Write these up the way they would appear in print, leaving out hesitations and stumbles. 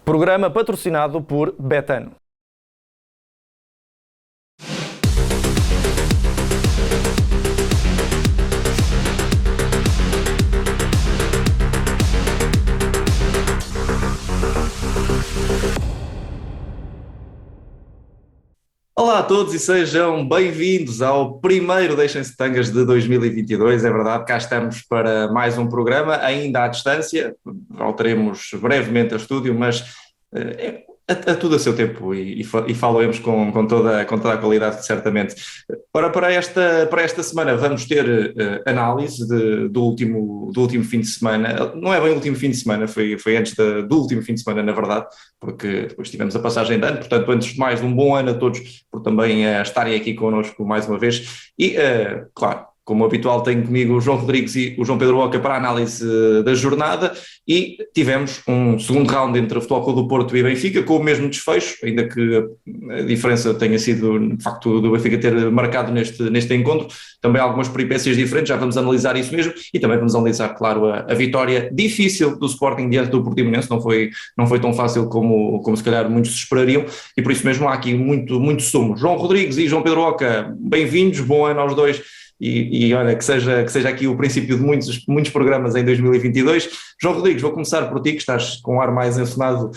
Programa patrocinado por Betano. Olá a todos e sejam bem-vindos ao primeiro Deixem-se Tangas de 2022. É verdade, cá estamos para mais um programa, ainda à distância. Voltaremos brevemente ao estúdio, mas a tudo a seu tempo e falaremos com toda a qualidade, certamente. Ora, para esta semana vamos ter análise do último fim de semana. Não é bem o último fim de semana, foi antes do último fim de semana, na verdade, porque depois tivemos a passagem de ano. Portanto, antes de mais, um bom ano a todos por também estarem aqui connosco mais uma vez. E, claro, como habitual, tenho comigo o João Rodrigues e o João Pedro Oca para a análise da jornada, e tivemos um segundo round entre o Futebol Clube do Porto e Benfica, com o mesmo desfecho, ainda que a diferença tenha sido, de facto, do Benfica ter marcado neste encontro, também algumas peripécias diferentes, já vamos analisar isso mesmo, e também vamos analisar, claro, a vitória difícil do Sporting diante do Portimonense. Não foi tão fácil como se calhar muitos esperariam, e por isso mesmo há aqui muito sumo. João Rodrigues e João Pedro Oca, bem-vindos, bom ano aos dois. E olha, que seja aqui o princípio de muitos programas em 2022. João Rodrigues, vou começar por ti, que estás com um ar mais encenado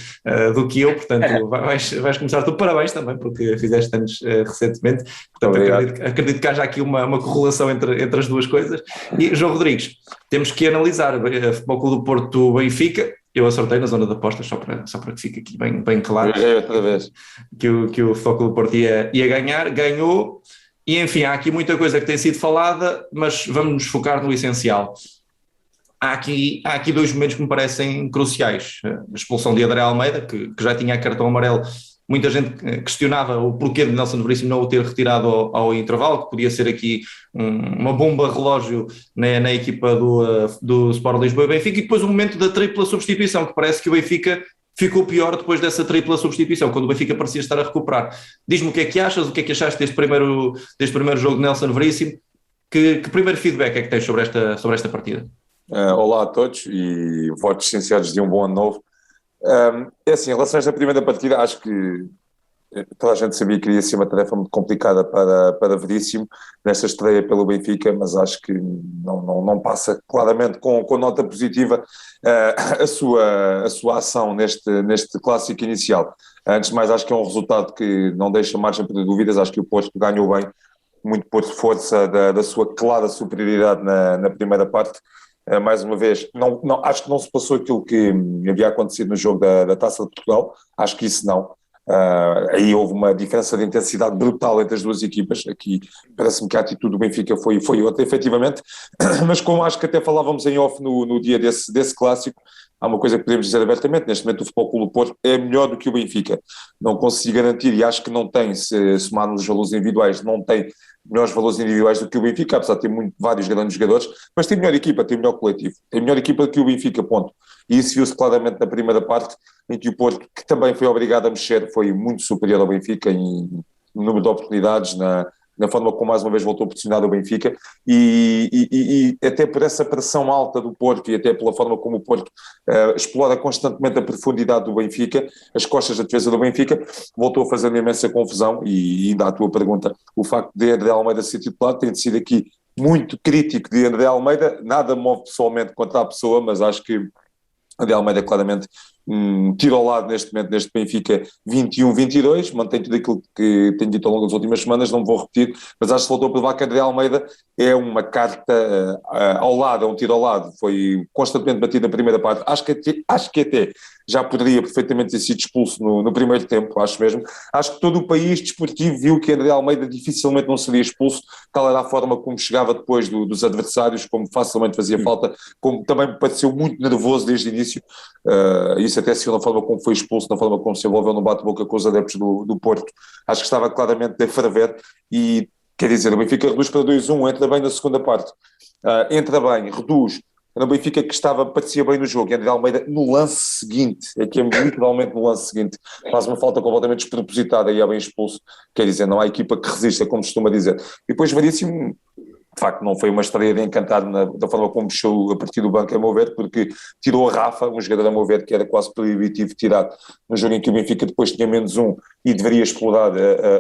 do que eu, portanto vais começar tu. Parabéns também, porque fizeste anos recentemente, portanto acredito que haja aqui uma correlação entre as duas coisas. E João Rodrigues, temos que analisar o Futebol Clube do Porto Benfica. Eu acertei na zona de apostas, só para que fique aqui bem claro, outra vez que o Futebol Clube do Porto ia ganhar, ganhou. E enfim, há aqui muita coisa que tem sido falada, mas vamos nos focar no essencial. Há aqui dois momentos que me parecem cruciais. A expulsão de André Almeida, que já tinha cartão amarelo. Muita gente questionava o porquê de Nelson Veríssimo não o ter retirado ao intervalo, que podia ser aqui uma bomba relógio na equipa do Sport Lisboa e Benfica. E depois o momento da tripla substituição, que parece que o Benfica ficou pior depois dessa tripla substituição, quando o Benfica parecia estar a recuperar. Diz-me o que é que achas, o que é que achaste deste primeiro jogo de Nelson Veríssimo. Que primeiro feedback é que tens sobre esta partida? Olá a todos e votos sinceros de um bom ano novo. É assim, em relação a esta primeira partida, acho que toda a gente sabia que iria ser uma tarefa muito complicada para Veríssimo nesta estreia pelo Benfica, mas acho que não passa claramente com nota positiva a sua ação neste clássico inicial. Antes de mais, acho que é um resultado que não deixa margem para dúvidas. Acho que o Porto ganhou bem, muito por força da sua clara superioridade na primeira parte. Mais uma vez, acho que não se passou aquilo que havia acontecido no jogo da Taça de Portugal. Acho que isso não. Aí houve uma diferença de intensidade brutal entre as duas equipas. Aqui parece-me que a atitude do Benfica foi outra, efetivamente, mas como acho que até falávamos em off no dia desse clássico, há uma coisa que podemos dizer abertamente: neste momento o Futebol Clube do Porto é melhor do que o Benfica. Não consigo garantir, e acho que não tem, se somarmos os valores individuais, não tem melhores valores individuais do que o Benfica, apesar de ter vários grandes jogadores, mas tem melhor equipa, tem melhor coletivo, tem melhor equipa do que o Benfica, ponto. E isso viu-se claramente na primeira parte, em que o Porto, que também foi obrigado a mexer, foi muito superior ao Benfica em número de oportunidades, na forma como mais uma vez voltou a pressionar o Benfica, e até por essa pressão alta do Porto e até pela forma como o Porto explora constantemente a profundidade do Benfica, as costas da defesa do Benfica, voltou a fazer uma imensa confusão. E ainda à tua pergunta, o facto de André Almeida ser titular, tem sido aqui muito crítico de André Almeida. Nada move pessoalmente contra a pessoa, mas acho que André Almeida claramente tiro ao lado neste momento neste Benfica 21-22, mantém tudo aquilo que tenho dito ao longo das últimas semanas, não me vou repetir, mas acho que voltou a provar que André Almeida é uma carta ao lado, é um tiro ao lado, foi constantemente batido na primeira parte. Acho que até já poderia perfeitamente ter sido expulso no primeiro tempo, acho mesmo. Acho que todo o país desportivo viu que André Almeida dificilmente não seria expulso, tal era a forma como chegava depois dos adversários, como facilmente fazia falta, como também me pareceu muito nervoso desde o início. Isso até se viu na forma como foi expulso, na forma como se envolveu no bate-boca com os adeptos do Porto. Acho que estava claramente a ferver e, quer dizer, o Benfica reduz para 2-1, entra bem na segunda parte, entra bem, reduz. No Benfica que parecia bem no jogo, e André Almeida no lance seguinte, é que é literalmente no lance seguinte, faz uma falta completamente despropositada e é bem expulso. Quer dizer, não há equipa que resista, como se costuma dizer. E depois Veríssimo de facto não foi uma estreia de encantar da forma como mexeu a partir do banco, a meu ver, porque tirou a Rafa, um jogador a meu ver que era quase proibitivo tirar no jogo em que o Benfica depois tinha -1 e deveria explorar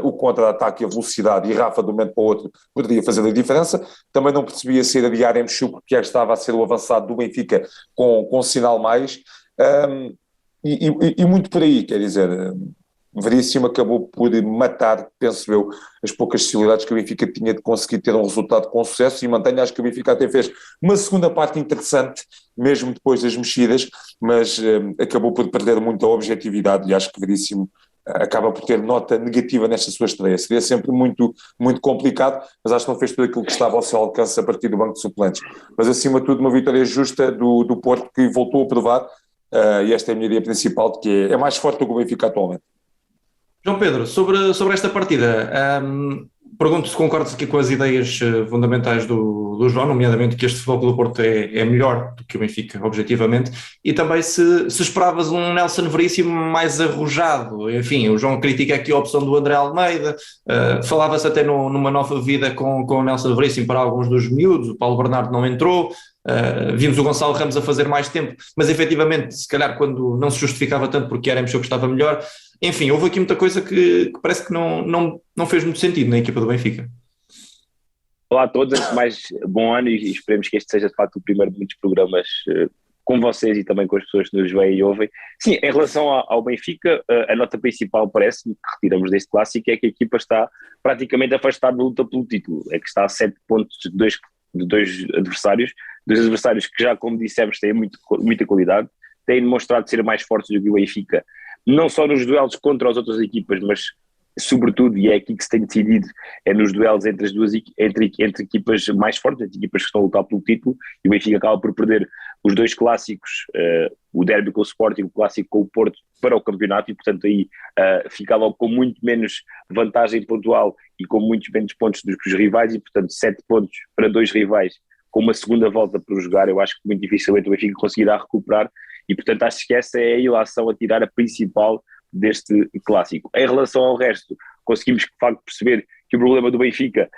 o contra-ataque e a velocidade, e Rafa de um momento para o outro poderia fazer a diferença. Também não percebia ser a Diária Mexuco, que já estava a ser o avançado do Benfica com um sinal mais, e muito por aí, quer dizer... Veríssimo acabou por matar, penso eu, as poucas possibilidades que o Benfica tinha de conseguir ter um resultado com sucesso, e mantenho, acho que o Benfica até fez uma segunda parte interessante, mesmo depois das mexidas, mas acabou por perder muito a objetividade, e acho que Veríssimo acaba por ter nota negativa nesta sua estreia. Seria sempre muito, muito complicado, mas acho que não fez tudo aquilo que estava ao seu alcance a partir do banco de suplentes. Mas acima de tudo uma vitória justa do Porto, que voltou a provar, e esta é a minha ideia principal, de que é mais forte do que o Benfica atualmente. João Pedro, sobre esta partida, pergunto se concordas aqui com as ideias fundamentais do João, nomeadamente que este Futebol Clube do Porto é melhor do que o Benfica, objetivamente, e também se esperavas um Nelson Veríssimo mais arrojado. Enfim, o João critica aqui a opção do André Almeida, falava-se até numa nova vida com o Nelson Veríssimo para alguns dos miúdos, o Paulo Bernardo não entrou. Vimos o Gonçalo Ramos a fazer mais tempo, mas efetivamente, se calhar quando não se justificava tanto porque era Mexeu que estava melhor. Enfim, houve aqui muita coisa que parece que não fez muito sentido na equipa do Benfica. Olá a todos, antes de mais, bom ano, e esperemos que este seja de facto o primeiro de muitos programas com vocês e também com as pessoas que nos veem e ouvem. Sim, em relação ao Benfica, a nota principal, parece-me, que retiramos deste clássico, é que a equipa está praticamente afastada da luta pelo título, é que está a 7 pontos de dois adversários que já, como dissemos, têm muita qualidade, têm demonstrado ser mais fortes do que o Benfica, não só nos duelos contra as outras equipas, mas sobretudo, e é aqui que se tem decidido, é nos duelos entre equipas mais fortes, entre equipas que estão a lutar pelo título, e o Benfica acaba por perder os dois clássicos, o derby com o Sporting, o clássico com o Porto, para o campeonato, e portanto aí ficava com muito menos vantagem pontual e com muitos menos pontos do que os rivais, e portanto 7 pontos para 2 rivais, com uma segunda volta para jogar, eu acho que muito dificilmente o Benfica conseguirá recuperar, e portanto acho que essa é a ilação a tirar a principal deste clássico. Em relação ao resto, conseguimos de facto perceber que o problema do Benfica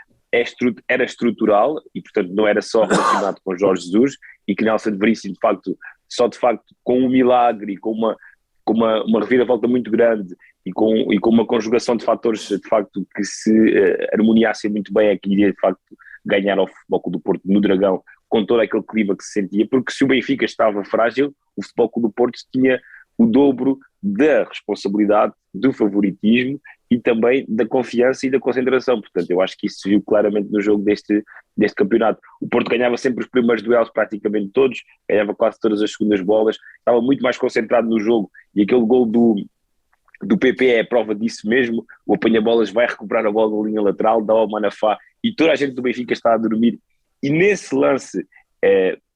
era estrutural, e portanto não era só relacionado com Jorge Jesus, e que Nelson Veríssimo de facto com um milagre e com uma reviravolta muito grande e com uma conjugação de fatores de facto que se harmoniassem muito bem, é que iria de facto ganhar ao Futebol Clube do Porto no Dragão, com todo aquele clima que se sentia, porque se o Benfica estava frágil, o Futebol Clube do Porto tinha o dobro da responsabilidade, do favoritismo e também da confiança e da concentração. Portanto, eu acho que isso se viu claramente no jogo deste campeonato. O Porto ganhava sempre os primeiros duelos, praticamente todos, ganhava quase todas as segundas bolas, estava muito mais concentrado no jogo, e aquele gol do PP é a prova disso mesmo. O apanha-bolas vai recuperar a bola na linha lateral, dá ao Manafá, e toda a gente do Benfica está a dormir, e nesse lance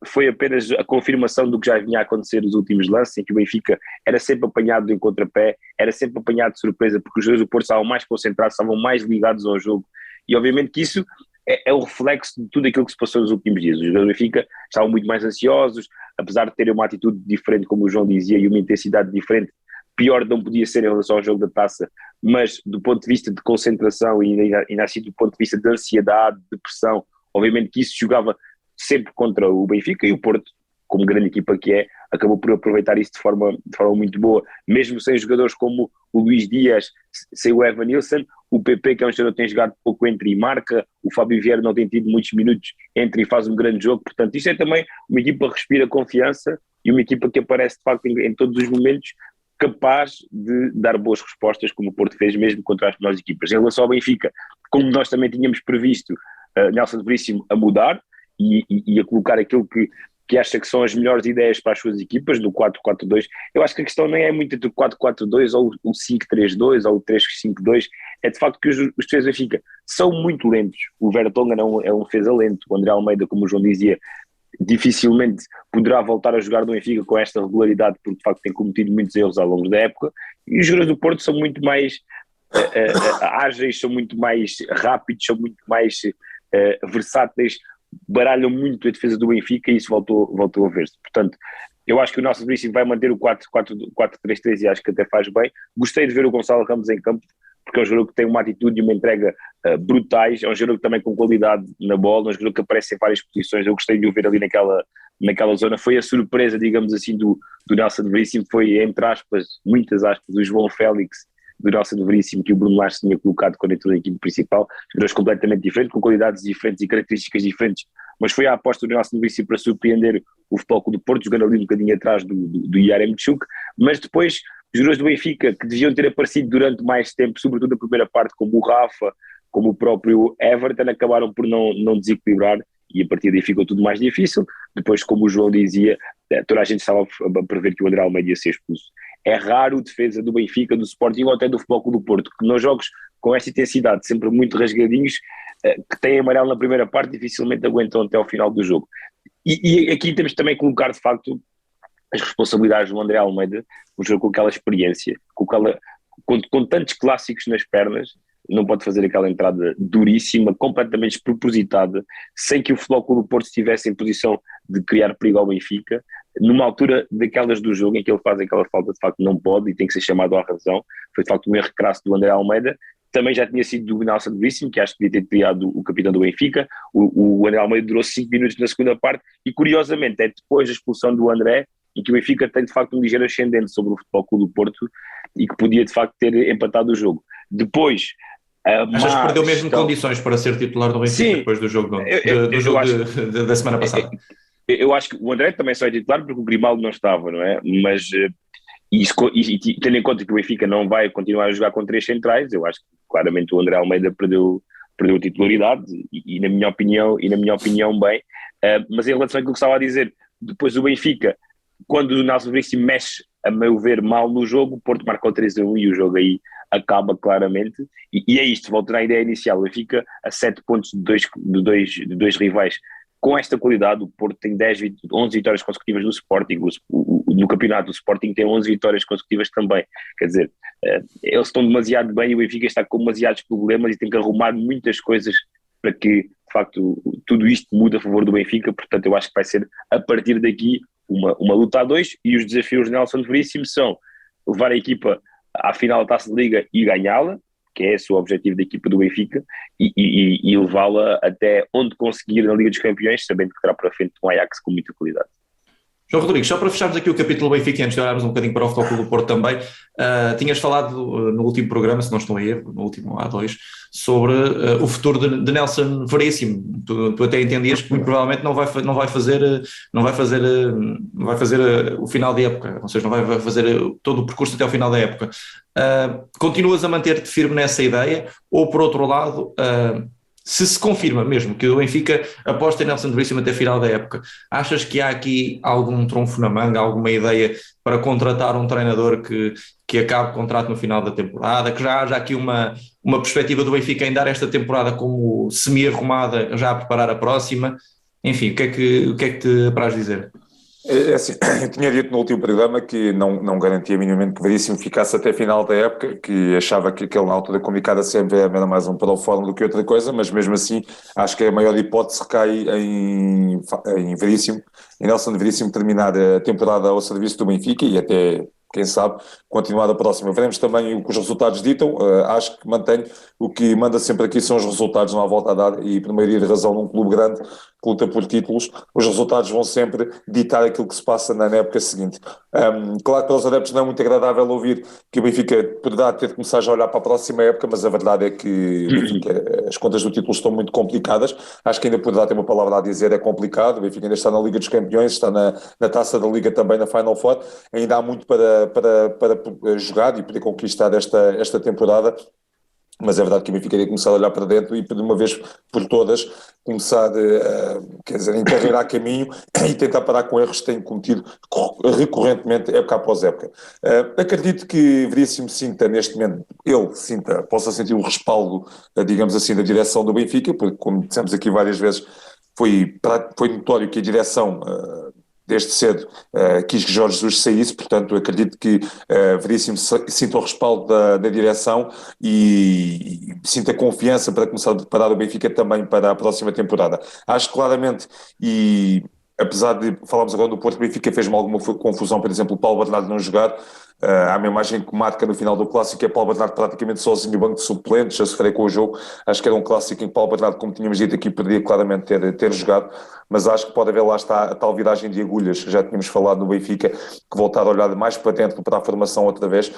foi apenas a confirmação do que já vinha a acontecer nos últimos lances, em que o Benfica era sempre apanhado em contrapé, era sempre apanhado de surpresa, porque os jogadores do Porto estavam mais concentrados, estavam mais ligados ao jogo, e obviamente que isso é o reflexo de tudo aquilo que se passou nos últimos dias. Os jogadores do Benfica estavam muito mais ansiosos, apesar de terem uma atitude diferente, como o João dizia, e uma intensidade diferente. Pior não podia ser em relação ao jogo da Taça, mas do ponto de vista de concentração e ainda assim do ponto de vista de ansiedade, de pressão, obviamente que isso jogava sempre contra o Benfica, e o Porto, como grande equipa que é, acabou por aproveitar isso de forma muito boa, mesmo sem jogadores como o Luís Dias, sem o Evan Nilsson, o PP, que é um jogador que tem jogado pouco, entra e marca, o Fábio Vieira não tem tido muitos minutos, entra e faz um grande jogo. Portanto isto é também uma equipa que respira confiança, e uma equipa que aparece de facto em todos os momentos, capaz de dar boas respostas, como o Porto fez mesmo contra as melhores equipas. Em relação ao Benfica, como nós também tínhamos previsto, Nelson Veríssimo a mudar e a colocar aquilo que acha que são as melhores ideias para as suas equipas, do 4-4-2. Eu acho que a questão nem é muito do 4-4-2 ou o 5-3-2 ou o 3-5-2, é de facto que os defesas do Benfica são muito lentos. O Vertonghen é um defesa lento, o André Almeida, como o João dizia, dificilmente poderá voltar a jogar no Benfica com esta regularidade, porque de facto tem cometido muitos erros ao longo da época, e os jogadores do Porto são muito mais ágeis, são muito mais rápidos, são muito mais versáteis, baralham muito a defesa do Benfica, e isso voltou a ver-se. Portanto, eu acho que o nosso Veríssimo vai manter o 4-4-3-3 e acho que até faz bem. Gostei de ver o Gonçalo Ramos em campo, porque é um jogador que tem uma atitude e uma entrega brutais, é um jogador que também com qualidade na bola, um jogador que aparece em várias posições. Eu gostei de o ver ali naquela zona. Foi a surpresa, digamos assim, do Nelson Veríssimo, foi, entre aspas, muitas aspas, o João Félix do Nelson Veríssimo, que o Bruno Lage tinha colocado quando entrou na equipe principal, jogadores completamente diferentes, com qualidades diferentes e características diferentes, mas foi a aposta do Nelson Veríssimo para surpreender o Futebol Clube do Porto, jogando ali um bocadinho atrás do Yaremchuk, mas depois os jogadores do Benfica, que deviam ter aparecido durante mais tempo, sobretudo na primeira parte, como o Rafa, como o próprio Everton, acabaram por não desequilibrar, e a partir daí ficou tudo mais difícil. Depois, como o João dizia, toda a gente estava a prever que o André Almeida ia ser expulso. É raro a defesa do Benfica, do Sporting ou até do Futebol Clube do Porto, que nos jogos com esta intensidade, sempre muito rasgadinhos, que têm amarelo na primeira parte, dificilmente aguentam até ao final do jogo. E aqui temos também que colocar, de facto, as responsabilidades do André Almeida, um jogo com aquela experiência, com tantos clássicos nas pernas, não pode fazer aquela entrada duríssima, completamente despropositada, sem que o Futebol Clube do Porto estivesse em posição de criar perigo ao Benfica, numa altura daquelas do jogo em que ele faz aquela falta, de facto não pode e tem que ser chamado à razão. Foi de facto um erro crasso do André Almeida. Também já tinha sido do Nelson Veríssimo, que acho que devia ter criado o capitão do Benfica. O André Almeida durou 5 minutos na segunda parte e, curiosamente, é depois da expulsão do André em que o Benfica tem de facto um ligeiro ascendente sobre o Futebol Clube do Porto e que podia de facto ter empatado o jogo. Depois... Achas que perdeu mesmo condições para ser titular do Benfica? Sim, depois do jogo, da semana passada? Eu acho que o André também só é titular porque o Grimaldo não estava, não é? Mas tendo em conta que o Benfica não vai continuar a jogar com 3 centrais, eu acho que claramente o André Almeida perdeu a titularidade e na minha opinião bem. Mas em relação àquilo que estava a dizer, depois o Benfica, quando o Nelson Veríssimo mexe, a meu ver, mal no jogo, o Porto marcou 3-1 e o jogo aí acaba claramente, e é isto, voltando à ideia inicial, o Benfica a 7 pontos de dois rivais. Com esta qualidade, o Porto tem 11 vitórias consecutivas no Sporting, no campeonato do Sporting tem 11 vitórias consecutivas também, quer dizer, eles estão demasiado bem e o Benfica está com demasiados problemas e tem que arrumar muitas coisas para que, de facto, tudo isto mude a favor do Benfica. Portanto, eu acho que vai ser, a partir daqui, uma luta a 2, e os desafios de Nelson Veríssimo são levar a equipa à final da Taça de Liga e ganhá-la, que é esse o objetivo da equipa do Benfica, e levá-la até onde conseguir na Liga dos Campeões, sabendo que terá para frente um Ajax com muita qualidade. João Rodrigues, só para fecharmos aqui o capítulo Benfica e antes de olharmos um bocadinho para o Futebol Clube do Porto também, tinhas falado no último programa, se não estou a erro, no último A2, sobre o futuro de Nelson Veríssimo. Tu até entendias que muito provavelmente não vai fazer o final da época, ou seja, não vai fazer todo o percurso até o final da época. Continuas a manter-te firme nessa ideia ou, por outro lado, se confirma mesmo que o Benfica aposta em Nelson Veríssimo até a final da época, achas que há aqui algum trunfo na manga, alguma ideia para contratar um treinador que acabe o contrato no final da temporada, que já haja aqui uma perspectiva do Benfica em dar esta temporada como semi-arrumada, já a preparar a próxima? Enfim, o que é que te apraz dizer? É assim, eu tinha dito no último programa que não garantia minimamente que Veríssimo ficasse até a final da época, que achava que aquele na altura comunicado sempre era mais um proforma do que outra coisa, mas mesmo assim acho que a maior hipótese recai em Veríssimo, em Nelson Veríssimo terminar a temporada ao serviço do Benfica e até, quem sabe, continuar a próxima. Veremos também o que os resultados ditam. Acho que mantenho o que manda sempre aqui são os resultados, não há volta a dar, e por maioria de razão num clube grande que luta por títulos, os resultados vão sempre ditar aquilo que se passa na época seguinte. Claro que para os adeptos não é muito agradável ouvir que o Benfica poderá ter de começar já a olhar para a próxima época, mas a verdade é que o Benfica, as contas do título estão muito complicadas. Acho que ainda poderá ter uma palavra a dizer, é complicado. O Benfica ainda está na Liga dos Campeões, está na Taça da Liga também, na Final Four, ainda há muito para jogar e poder conquistar esta temporada. Mas é verdade que o Benfica iria começar a olhar para dentro e, de uma vez por todas, começar a encarreirar caminho e tentar parar com erros que têm cometido recorrentemente, época após época. Acredito que Veríssimo sinta, neste momento, possa sentir o respaldo, digamos assim, da direção do Benfica, porque, como dissemos aqui várias vezes, foi notório que a direção... desde cedo quis que Jorge Jesus saísse, portanto acredito que Veríssimo sinta o respaldo da direção e sinta confiança para começar a preparar o Benfica também para a próxima temporada. Acho claramente, e apesar de falarmos agora do Porto, o Benfica fez-me alguma confusão, por exemplo, o Paulo Bernardo não jogar. Há uma imagem que marca no final do clássico, é Paulo Bernardo praticamente sozinho no banco de suplentes, a sofrer com o jogo. Acho que era um clássico em que Paulo Bernardo, como tínhamos dito aqui, poderia claramente ter jogado, mas acho que pode haver, lá está, a tal viragem de agulhas que já tínhamos falado no Benfica, que voltar a olhar mais para dentro, para a formação outra vez,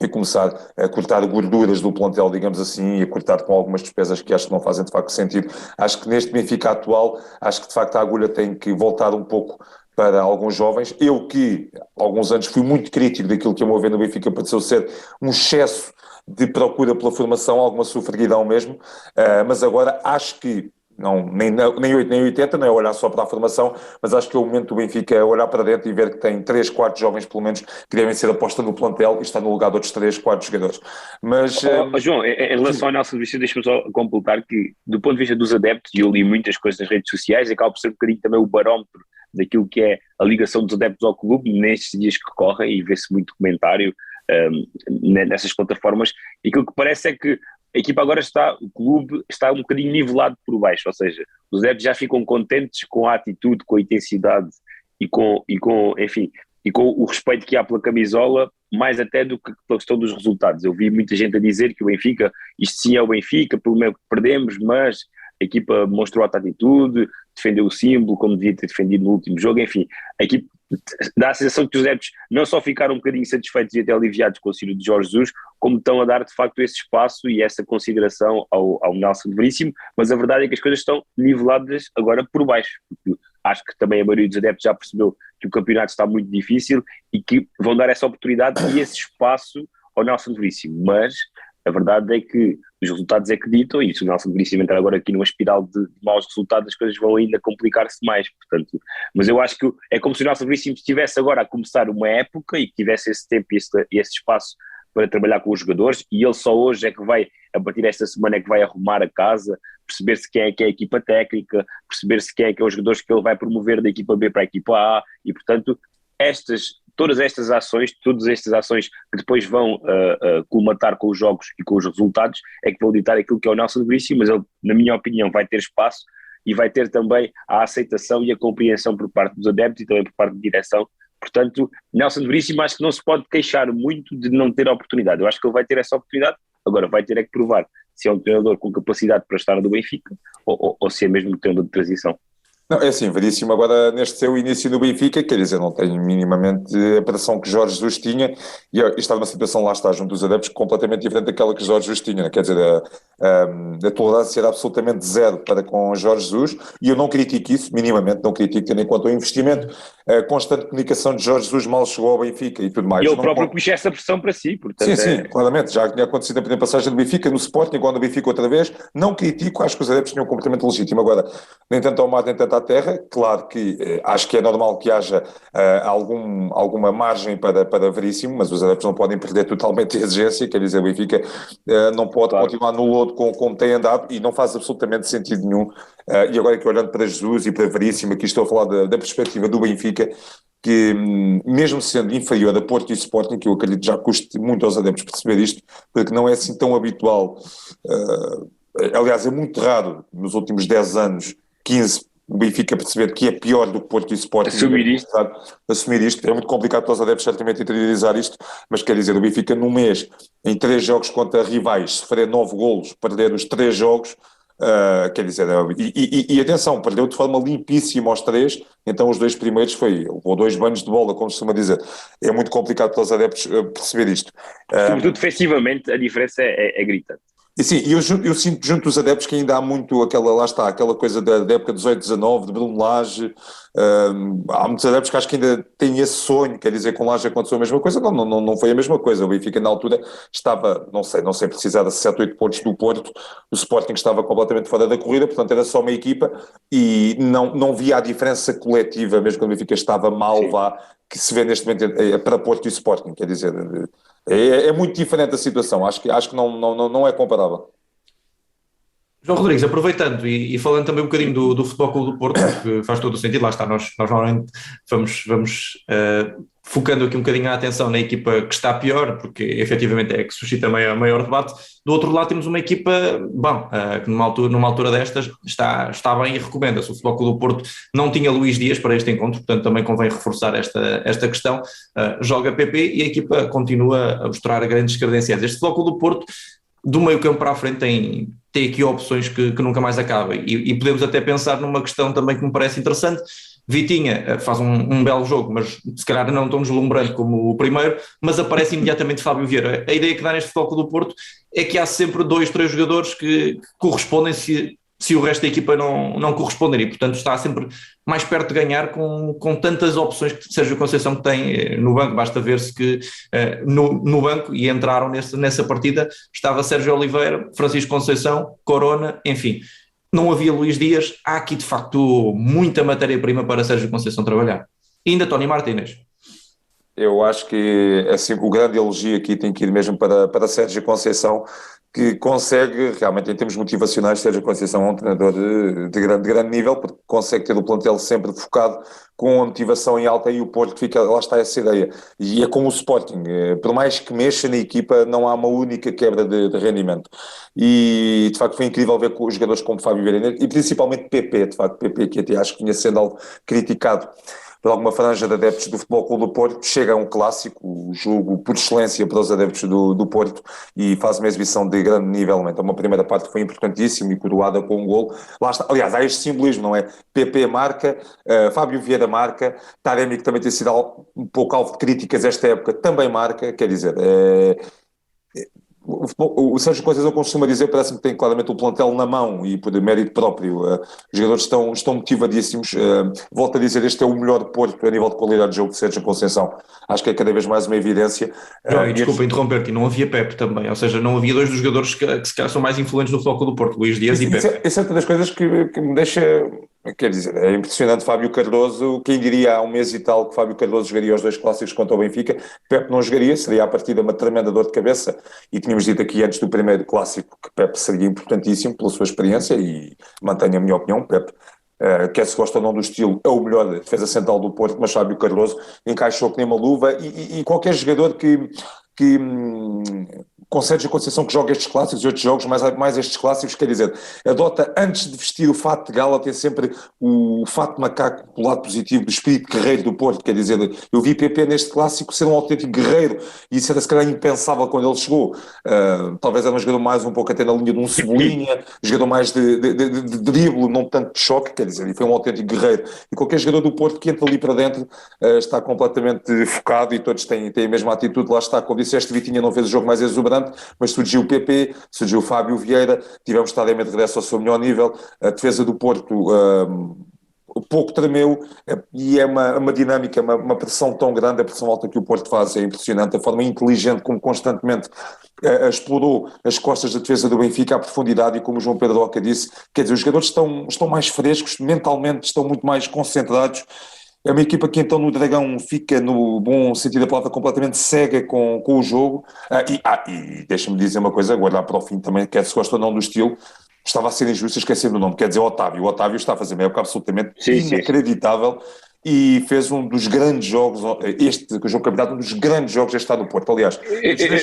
e começar a cortar gorduras do plantel, digamos assim, e a cortar com algumas despesas que acho que não fazem de facto sentido. Acho que neste Benfica atual, acho que de facto a agulha tem que voltar um pouco para alguns jovens. Eu que há alguns anos fui muito crítico daquilo que a meu ver no Benfica pareceu ser um excesso de procura pela formação, alguma sofreguidão mesmo, mas agora acho que não, nem 8 nem 80, não é olhar só para a formação, mas acho que é o momento do Benfica é olhar para dentro e ver que tem 3, 4 jovens pelo menos que devem ser aposta no plantel e está no lugar de outros 3, 4 jogadores. Mas, João, em relação ao Nelson Vicente, deixa-me só completar que do ponto de vista dos adeptos, e eu li muitas coisas nas redes sociais, acaba por ser um bocadinho também o barómetro daquilo que é a ligação dos adeptos ao clube nestes dias que correm, e vê-se muito comentário nessas plataformas, e aquilo que parece é que a equipa agora o clube está um bocadinho nivelado por baixo, ou seja, os adeptos já ficam contentes com a atitude, com a intensidade e com o respeito que há pela camisola, mais até do que pela questão dos resultados. Eu vi muita gente a dizer que o Benfica, isto sim é o Benfica, pelo menos perdemos, mas a equipa mostrou alta atitude, defendeu o símbolo como devia ter defendido no último jogo, enfim, a equipa dá a sensação que os adeptos não só ficaram um bocadinho satisfeitos e até aliviados com o auxílio de Jorge Jesus, como estão a dar de facto esse espaço e essa consideração ao Nelson Veríssimo, mas a verdade é que as coisas estão niveladas agora por baixo, porque acho que também a maioria dos adeptos já percebeu que o campeonato está muito difícil e que vão dar essa oportunidade e esse espaço ao Nelson Veríssimo, mas a verdade é que os resultados é que ditam, e se o Nelson Veríssimo entrar agora aqui numa espiral de maus resultados, as coisas vão ainda complicar-se mais, portanto, mas eu acho que é como se o Nelson Veríssimo estivesse agora a começar uma época e que tivesse esse tempo e esse espaço para trabalhar com os jogadores, e ele só hoje é que vai, a partir desta semana é que vai arrumar a casa, perceber-se quem é que é a equipa técnica, perceber-se quem é que é os jogadores que ele vai promover da equipa B para a equipa A, e portanto, todas estas ações que depois vão colmatar com os jogos e com os resultados, é que vão ditar aquilo que é o Nelson Veríssimo, mas ele, na minha opinião, vai ter espaço e vai ter também a aceitação e a compreensão por parte dos adeptos e também por parte da direção. Portanto, Nelson Veríssimo acho que não se pode queixar muito de não ter a oportunidade. Eu acho que ele vai ter essa oportunidade, agora vai ter é que provar se é um treinador com capacidade para estar no Benfica ou se é mesmo um treinador de transição. Não, é assim, Veríssimo agora neste seu início no Benfica, quer dizer, não tem minimamente a pressão que Jorge Jesus tinha, e está numa situação, lá está, junto dos adeptos, completamente diferente daquela que Jorge Jesus tinha, quer dizer, a tolerância era absolutamente zero para com Jorge Jesus, e eu não critico isso, minimamente, não critico, tendo em conta o investimento, a constante comunicação de Jorge Jesus mal chegou ao Benfica e tudo mais. E ele próprio puxa essa pressão para si, portanto. Sim, claramente, já tinha acontecido na primeira passagem do Benfica, no Sporting, igual no Benfica outra vez, não critico, acho que os adeptos tinham um comportamento legítimo. Agora, nem tanto ao mar, nem tanto à terra, claro que acho que é normal que haja alguma margem para Veríssimo, mas os adeptos não podem perder totalmente a exigência, quer dizer, o Benfica não pode continuar no lodo como tem andado, e não faz absolutamente sentido nenhum. E agora que olhando para Jesus e para Veríssimo, aqui estou a falar da perspectiva do Benfica, que mesmo sendo inferior a Porto e Sporting, que eu acredito já custe muito aos adeptos perceber isto, porque não é assim tão habitual, aliás é muito raro nos últimos 10 anos, 15, o Benfica perceber que é pior do que Porto e Sporting. Assumir isto, é muito complicado para os adeptos certamente interiorizar isto, mas quer dizer, o Benfica num mês, em 3 jogos contra rivais, sofrer 9 golos, perder os 3 jogos, quer dizer, e atenção, perdeu de forma limpíssima aos 3, então os 2 primeiros levou 2 banhos de bola, como se costuma dizer. É muito complicado para os adeptos perceber isto. Sobretudo defensivamente a diferença é gritante. E sim, eu sinto junto dos adeptos que ainda há muito aquela coisa da época 18-19, de Bruno Lage. Há muitos adeptos que acho que ainda têm esse sonho, quer dizer, com Lage aconteceu a mesma coisa. Não foi a mesma coisa. O Benfica na altura estava, não sei precisar de 7, 8 pontos do Porto, o Sporting estava completamente fora da corrida, portanto era só uma equipa e não via a diferença coletiva, mesmo quando o Benfica estava mal, que se vê neste momento para Porto e Sporting, quer dizer, é muito diferente a situação, acho que não é comparável. João Rodrigues, aproveitando e falando também um bocadinho do Futebol Clube do Porto, que faz todo o sentido, lá está, nós normalmente vamos focando aqui um bocadinho a atenção na equipa que está pior, porque efetivamente é que suscita maior debate. Do outro lado temos uma equipa, bom, que numa altura destas está bem e recomenda-se. O Futebol Clube do Porto não tinha Luís Dias para este encontro, portanto também convém reforçar esta questão. Joga PP e a equipa continua a mostrar grandes credenciais. Este Futebol Clube do Porto, do meio campo para a frente, tem aqui opções que nunca mais acabam, e podemos até pensar numa questão também que me parece interessante. Vitinha faz um belo jogo, mas se calhar não tão deslumbrante como o primeiro, mas aparece imediatamente Fábio Vieira. A ideia que dá neste Futebol Clube do Porto é que há sempre 2, 3 jogadores que correspondem se o resto da equipa não corresponder, e portanto está sempre mais perto de ganhar com tantas opções que Sérgio Conceição tem no banco. Basta ver-se que no banco, e entraram nessa partida, estava Sérgio Oliveira, Francisco Conceição, Corona, enfim. Não havia Luís Dias. Há aqui de facto muita matéria-prima para Sérgio Conceição trabalhar. E ainda Tony Martínez. Eu acho que assim, o grande elogio aqui tem que ir mesmo para Sérgio Conceição, que consegue, realmente em termos motivacionais, Sérgio Conceição é um treinador de grande nível, porque consegue ter o plantel sempre focado, com a motivação em alta, e o Porto fica, lá está essa ideia. E é como o Sporting, por mais que mexa na equipa, não há uma única quebra de rendimento. E de facto foi incrível ver com os jogadores como Fábio Vieira, e principalmente PP, de facto, PP, que até acho que vinha sendo algo criticado por alguma franja de adeptos do Futebol Clube do Porto. Chega a um clássico, o jogo por excelência para os adeptos do Porto, e faz uma exibição de grande nível. Então, uma primeira parte que foi importantíssima e coroada com um golo. Lá está. Aliás, há este simbolismo, não é? PP marca, Fábio Vieira marca, Taremi, que também tem sido um pouco alvo de críticas esta época, também marca. Quer dizer, o Sérgio Conceição costuma dizer, parece-me que tem claramente o plantel na mão, e por mérito próprio. Os jogadores estão motivadíssimos. Volto a dizer, este é o melhor Porto a nível de qualidade de jogo de Sérgio Conceição. Acho que é cada vez mais uma evidência. Desculpa interromper-te, não havia Pepe também, ou seja, não havia 2 dos jogadores que se calhar são mais influentes no Futebol Clube do Porto, Luís Dias e Pepe. Essa é uma das coisas que me deixa... Quer dizer, é impressionante. Fábio Cardoso, quem diria há um mês e tal que Fábio Cardoso jogaria os 2 clássicos contra o Benfica? Pepe não jogaria, seria à partida uma tremenda dor de cabeça, e tínhamos dito aqui antes do primeiro clássico que Pepe seria importantíssimo pela sua experiência, e mantenho a minha opinião. Pepe, quer se gosta ou não do estilo, é o melhor defesa central do Porto, mas Fábio Cardoso encaixou que nem uma luva, e qualquer jogador que com Sérgio Conceição, que joga estes clássicos e outros jogos, mais estes clássicos, quer dizer, adota, antes de vestir o fato de gala, tem sempre o fato de macaco do lado positivo, do espírito guerreiro do Porto. Quer dizer, eu vi PP neste clássico ser um autêntico guerreiro, e isso era se calhar impensável quando ele chegou. Talvez era um jogador mais um pouco até na linha de um Cebolinha, jogador mais de drible, não tanto de choque, quer dizer, e foi um autêntico guerreiro. E qualquer jogador do Porto que entra ali para dentro está completamente focado, e todos têm a mesma atitude. Lá está, como disseste, Vitinha não fez o jogo mais exuberante, mas surgiu o PP, surgiu o Fábio Vieira, tivemos Taremi de regresso ao seu melhor nível. A defesa do Porto pouco tremeu, e é uma dinâmica, uma pressão tão grande, a pressão alta que o Porto faz é impressionante, a forma inteligente como constantemente explorou as costas da defesa do Benfica à profundidade, e como o João Pedro Oca disse, quer dizer, os jogadores estão mais frescos, mentalmente estão muito mais concentrados. É uma equipa que então no Dragão fica, no bom sentido da palavra, completamente cega com o jogo. E deixa-me dizer uma coisa, agora para o fim também, quer se gosta ou não do estilo, estava a ser injusto esquecer do nome, quer dizer Otávio. O Otávio está a fazer uma época absolutamente inacreditável, e fez um dos grandes jogos, este jogo campeonato, um dos grandes jogos deste estado do Porto. Aliás,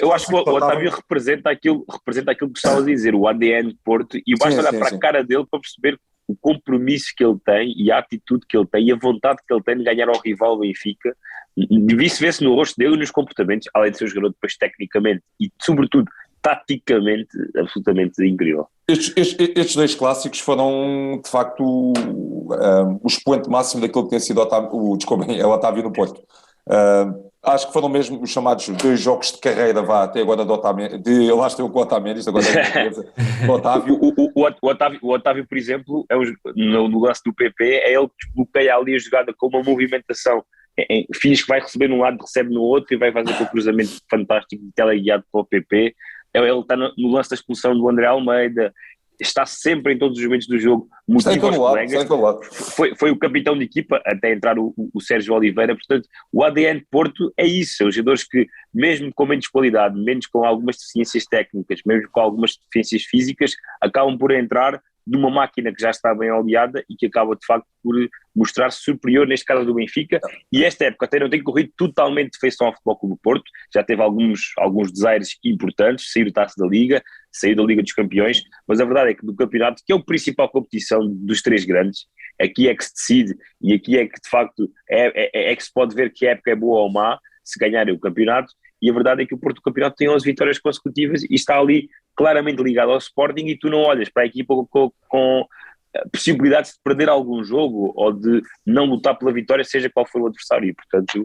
eu acho que o Otávio representa aquilo que estavas a dizer, o ADN de Porto, e basta olhar para a cara dele para perceber o compromisso que ele tem, e a atitude que ele tem, e a vontade que ele tem de ganhar ao rival Benfica. Isso vê-se no rosto dele e nos comportamentos, além de ser um jogador depois tecnicamente e sobretudo taticamente absolutamente incrível. Estes 2 clássicos foram de facto o expoente máximo daquilo que tem sido o Otávio no Porto. Acho que foram mesmo os chamados 2 jogos de carreira, até agora do Otamendi, lá estou com o Otamendi, agora do Otávio. O Otávio, por exemplo, no lance do PP, é ele que desbloqueia ali a jogada com uma movimentação. Fins que vai receber num lado, recebe no outro, e vai fazer aquele cruzamento fantástico de teleguiado para o PP. Ele está no lance da expulsão do André Almeida, está sempre em todos os momentos do jogo, motiva os colegas. Foi o capitão de equipa até entrar o Sérgio Oliveira. Portanto, o ADN de Porto é isso, os jogadores que, mesmo com menos qualidade, menos com algumas deficiências técnicas, mesmo com algumas deficiências físicas, acabam por entrar, de uma máquina que já está bem oleada e que acaba de facto por mostrar-se superior, neste caso do Benfica, e esta época até não tem corrido totalmente de feição ao Futebol Clube do Porto, já teve alguns desaires importantes, sair da Taça da Liga, sair da Liga dos Campeões, mas a verdade é que no campeonato, que é a principal competição dos três grandes, aqui é que se decide e aqui é que de facto é que se pode ver que a época é boa ou má, se ganharem o campeonato, e a verdade é que o Porto do campeonato tem 11 vitórias consecutivas e está ali claramente ligado ao Sporting, e tu não olhas para a equipa com possibilidades de perder algum jogo ou de não lutar pela vitória, seja qual for o adversário, e portanto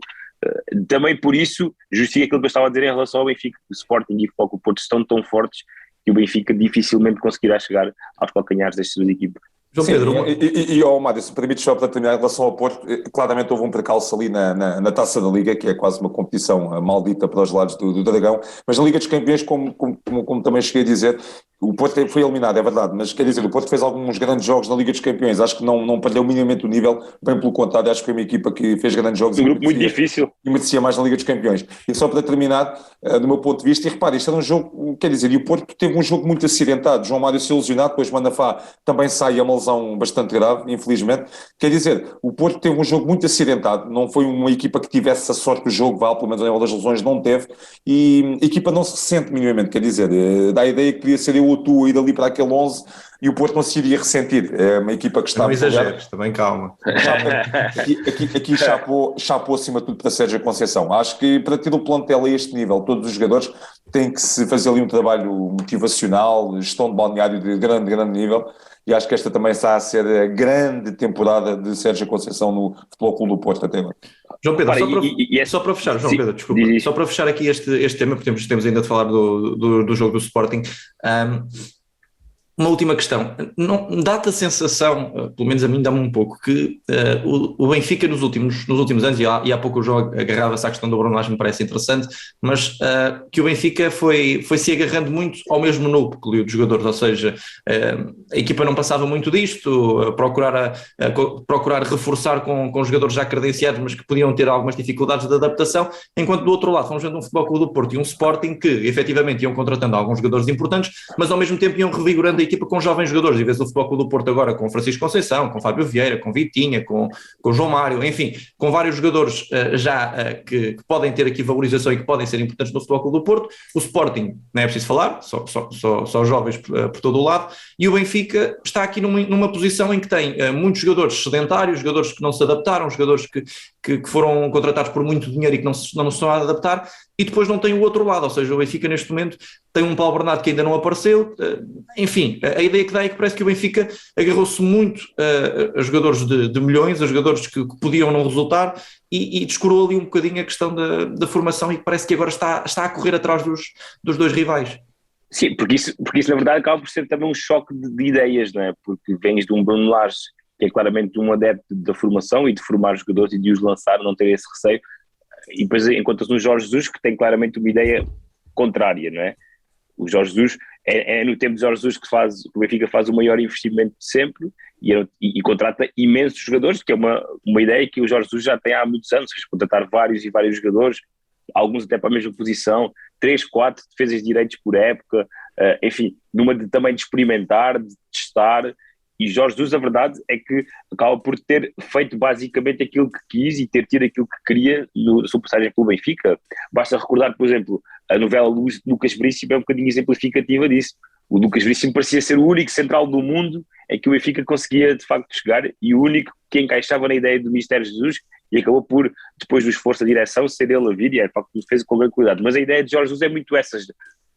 também por isso justifica aquilo que eu estava a dizer em relação ao Benfica, que o Sporting e o Futebol Clube do Porto estão tão fortes que o Benfica dificilmente conseguirá chegar aos calcanhares destas duas equipas. João Pedro, e Mário, se me permites só para terminar em relação ao Porto, claramente houve um percalço ali na Taça da Liga, que é quase uma competição maldita para os lados do Dragão, mas na Liga dos Campeões, como também cheguei a dizer, o Porto foi eliminado, é verdade, mas quer dizer, o Porto fez alguns grandes jogos na Liga dos Campeões, acho que não perdeu minimamente o nível, bem pelo contrário, acho que foi uma equipa que fez grandes jogos. Um grupo muito difícil. E merecia mais na Liga dos Campeões. E só para terminar, do meu ponto de vista, e repare, isto era um jogo, quer dizer, e o Porto teve um jogo muito acidentado, João Mário se ilusionado, depois Manafá também sai a uma lesão bastante grave, infelizmente, quer dizer, o Porto teve um jogo muito acidentado, não foi uma equipa que tivesse a sorte do jogo, pelo menos a nível das lesões não teve, e a equipa não se ressente minimamente, quer dizer, dá a ideia que podia ser eu ou tu ir ali para aquele 11 e o Porto não se iria ressentir. É uma equipa que está... Não exageres, também calma. Aqui chapou acima de tudo para Sérgio Conceição. Acho que para ter o plantel a este nível, todos os jogadores têm que se fazer ali um trabalho motivacional, gestão de balneário de grande nível, e acho que esta também está a ser a grande temporada de Sérgio Conceição no Futebol Clube do Porto até agora. João Pedro, só para fechar, João Pedro, desculpa, só para fechar aqui este tema, porque temos ainda de falar do jogo do Sporting. Uma última questão, dá-te a sensação, pelo menos a mim dá-me um pouco, que o Benfica nos últimos anos, e há pouco o jogo agarrava-se à questão do Bruno Lage, me parece interessante, mas que o Benfica foi se agarrando muito ao mesmo núcleo de jogadores, ou seja, a equipa não passava muito disto, procurar reforçar com jogadores já credenciados, mas que podiam ter algumas dificuldades de adaptação, enquanto do outro lado fomos vendo um Futebol Clube do Porto e um Sporting que efetivamente iam contratando alguns jogadores importantes, mas ao mesmo tempo iam revigorando a equipa com jovens jogadores, e vês o Futebol Clube do Porto agora com Francisco Conceição, com Fábio Vieira, com Vitinha, com João Mário, enfim, com vários jogadores que podem ter aqui valorização e que podem ser importantes no Futebol Clube do Porto. O Sporting, não é preciso falar, só jovens por todo o lado, e o Benfica está aqui numa posição em que tem muitos jogadores sedentários, jogadores que não se adaptaram, jogadores que foram contratados por muito dinheiro e que não se estão a adaptar, e depois não tem o outro lado, ou seja, o Benfica neste momento tem um Paulo Bernardo que ainda não apareceu, enfim, a ideia que dá é que parece que o Benfica agarrou-se muito a jogadores de milhões, a jogadores que podiam não resultar, e descurou ali um bocadinho a questão da formação, e que parece que agora está a correr atrás dos dois rivais. Sim, porque isso na verdade acaba por ser também um choque de ideias, não é? Porque vens de um Bruno Lage, que é claramente um adepto da formação e de formar jogadores e de os lançar, não ter esse receio, e depois encontras um Jorge Jesus que tem claramente uma ideia contrária, não é? O Jorge Jesus, é no tempo de Jorge Jesus que o Benfica faz o maior investimento de sempre e contrata imensos jogadores, que é uma ideia que o Jorge Jesus já tem há muitos anos, contratar vários e vários jogadores, alguns até para a mesma posição, 3, 4 defesas de direitos por época, enfim, também de experimentar, de testar. E Jorge Jesus, a verdade é que acaba por ter feito basicamente aquilo que quis e ter tido aquilo que queria na sua passagem pelo Benfica. Basta recordar, por exemplo, a novela Lucas Veríssimo é um bocadinho exemplificativa disso. O Lucas Veríssimo parecia ser o único central do mundo em que o Benfica conseguia de facto chegar, e o único que encaixava na ideia do Mistério Jesus, e acabou por, depois do esforço da direção, ser ele a vir, e de facto fez com grande cuidado. Mas a ideia de Jorge Jesus é muito essa,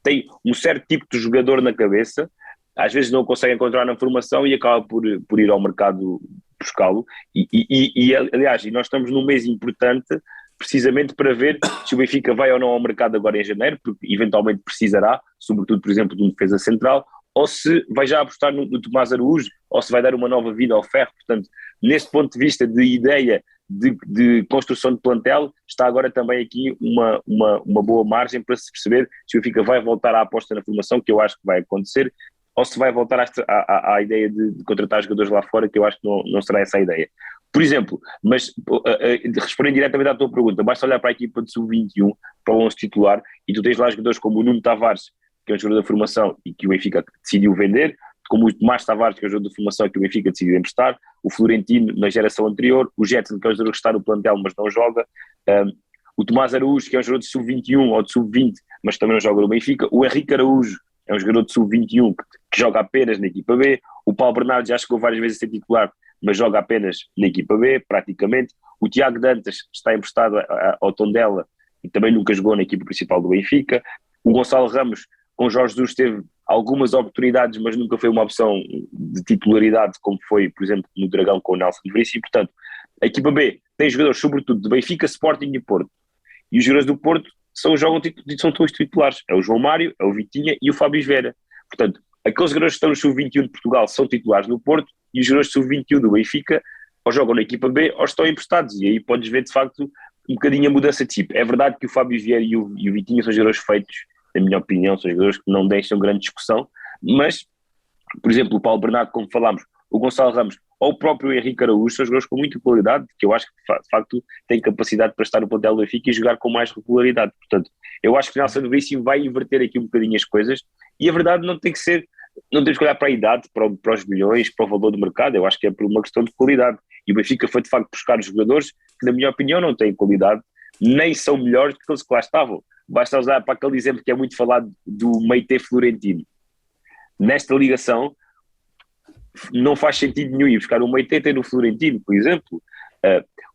tem um certo tipo de jogador na cabeça, às vezes não consegue encontrar na formação e acaba por ir ao mercado buscá-lo, e aliás, nós estamos num mês importante precisamente para ver se o Benfica vai ou não ao mercado agora em janeiro, porque eventualmente precisará, sobretudo, por exemplo, de um defesa central, ou se vai já apostar no Tomás Araújo, ou se vai dar uma nova vida ao Ferro. Portanto, neste ponto de vista de ideia de construção de plantel, está agora também aqui uma boa margem para se perceber se o Benfica vai voltar à aposta na formação, que eu acho que vai acontecer, ou se vai voltar à ideia de contratar jogadores lá fora, que eu acho que não será essa a ideia. Por exemplo, mas respondendo diretamente à tua pergunta, basta olhar para a equipa de sub-21, para o 11 titular, e tu tens lá jogadores como o Nuno Tavares, que é um jogador da formação e que o Benfica decidiu vender, como o Tomás Tavares, que é o jogador de formação que o Benfica decidiu emprestar, o Florentino na geração anterior, o Jetson, que é o jogador que está no plantel mas não joga, o Tomás Araújo, que é um jogador de sub-21 ou de sub-20, mas também não joga no Benfica, o Henrique Araújo é um jogador de sub-21 que joga apenas na equipa B, o Paulo Bernardo já chegou várias vezes a ser titular, mas joga apenas na equipa B, praticamente, o Tiago Dantas está emprestado ao Tondela e também nunca jogou na equipa principal do Benfica, o Gonçalo Ramos, com Jorge Jesus, teve algumas oportunidades, mas nunca foi uma opção de titularidade, como foi, por exemplo, no Dragão com o Nelson Veríssimo. Portanto, a equipa B tem jogadores, sobretudo, de Benfica, Sporting e Porto. E os jogadores do Porto são todos titulares. É o João Mário, é o Vitinha e o Fábio Vera. Portanto, aqueles jogadores que estão no Sub-21 de Portugal são titulares no Porto e os jogadores Sub-21 do Benfica ou jogam na equipa B ou estão emprestados. E aí podes ver, de facto, um bocadinho a mudança de tipo. É verdade que o Fábio Vieira e o Vitinha são jogadores feitos, na minha opinião, são jogadores que não deixam grande discussão, mas, por exemplo, o Paulo Bernardo, como falámos, o Gonçalo Ramos ou o próprio Henrique Araújo são jogadores com muita qualidade, que eu acho que de facto têm capacidade para estar no plantel do Benfica e jogar com mais regularidade. Portanto, eu acho que o Nelson Veríssimo vai inverter aqui um bocadinho as coisas e a verdade não tem que ser, não temos que olhar para a idade, para os milhões, para o valor do mercado, eu acho que é por uma questão de qualidade. E o Benfica foi de facto buscar os jogadores que, na minha opinião, não têm qualidade, nem são melhores do que aqueles que lá estavam. Basta usar para aquele exemplo que é muito falado do Meite Florentino. Nesta ligação, não faz sentido nenhum ir buscar o Meite e ter o Florentino, por exemplo.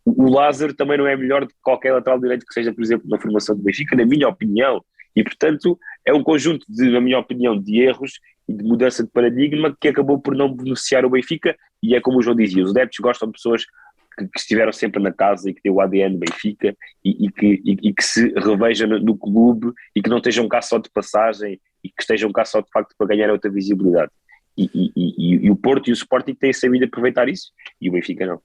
O Lázaro também não é melhor do que qualquer lateral direito que seja, por exemplo, na formação do Benfica, na minha opinião. E, portanto, é um conjunto de, na minha opinião, de erros e de mudança de paradigma que acabou por não beneficiar o Benfica. E é como o João dizia, os adeptos gostam de pessoas que estiveram sempre na casa e que têm o ADN Benfica e que se revejam no clube e que não estejam cá só de passagem e que estejam cá só de facto para ganhar outra visibilidade. E o Porto e o Sporting têm sabido aproveitar isso e o Benfica não.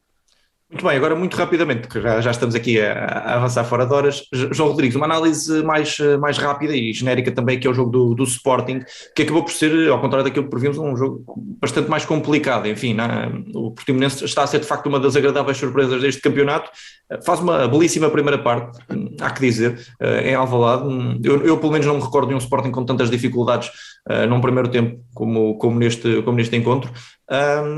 Muito bem, agora muito rapidamente, que já estamos aqui a avançar fora de horas. João Rodrigues, uma análise mais rápida e genérica também, que é o jogo do Sporting, que acabou por ser, ao contrário daquilo que previmos, um jogo bastante mais complicado. Enfim, o Portimonense está a ser de facto uma das agradáveis surpresas deste campeonato, faz uma belíssima primeira parte, há que dizer, em Alvalade. Eu pelo menos não me recordo de um Sporting com tantas dificuldades num primeiro tempo como neste encontro.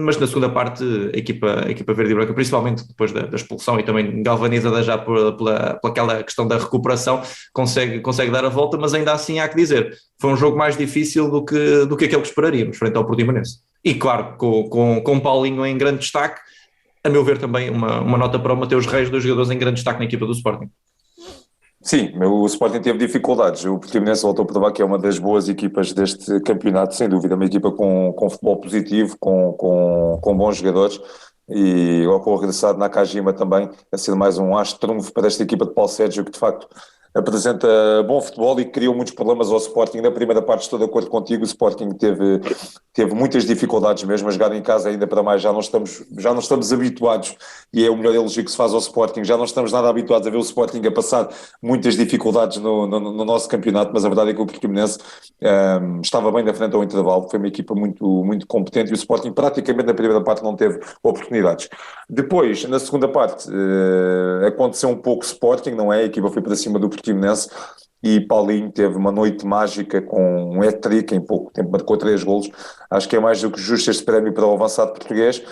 Mas na segunda parte a equipa verde e branca, principalmente depois da expulsão e também galvanizada já por aquela questão da recuperação, consegue dar a volta, mas ainda assim há que dizer, foi um jogo mais difícil do que aquele que esperaríamos frente ao Portimonense. E claro, com Paulinho em grande destaque, a meu ver também uma nota para o Mateus Reis, dois jogadores em grande destaque na equipa do Sporting. Sim, o Sporting teve dificuldades. O Portimonense voltou a provar que é uma das boas equipas deste campeonato, sem dúvida, uma equipa com futebol positivo, com bons jogadores, e ao regressar Nakajima também a ser mais um astro-trunfo para esta equipa de Paulo Sérgio, que de facto apresenta bom futebol e criou muitos problemas ao Sporting. Na primeira parte estou de acordo contigo, o Sporting teve muitas dificuldades mesmo a jogar em casa, ainda para mais já não estamos habituados, e é o melhor elogio que se faz ao Sporting, já não estamos nada habituados a ver o Sporting a passar muitas dificuldades no nosso campeonato, mas a verdade é que o Portimonense estava bem na frente ao intervalo, foi uma equipa muito, muito competente e o Sporting praticamente na primeira parte não teve oportunidades. Depois, na segunda parte, aconteceu um pouco Sporting, não é? A equipa foi para cima do Portimonense e Paulinho teve uma noite mágica com um hat-trick, em pouco tempo marcou 3 golos. Acho que é mais do que justo este prémio para o avançado português.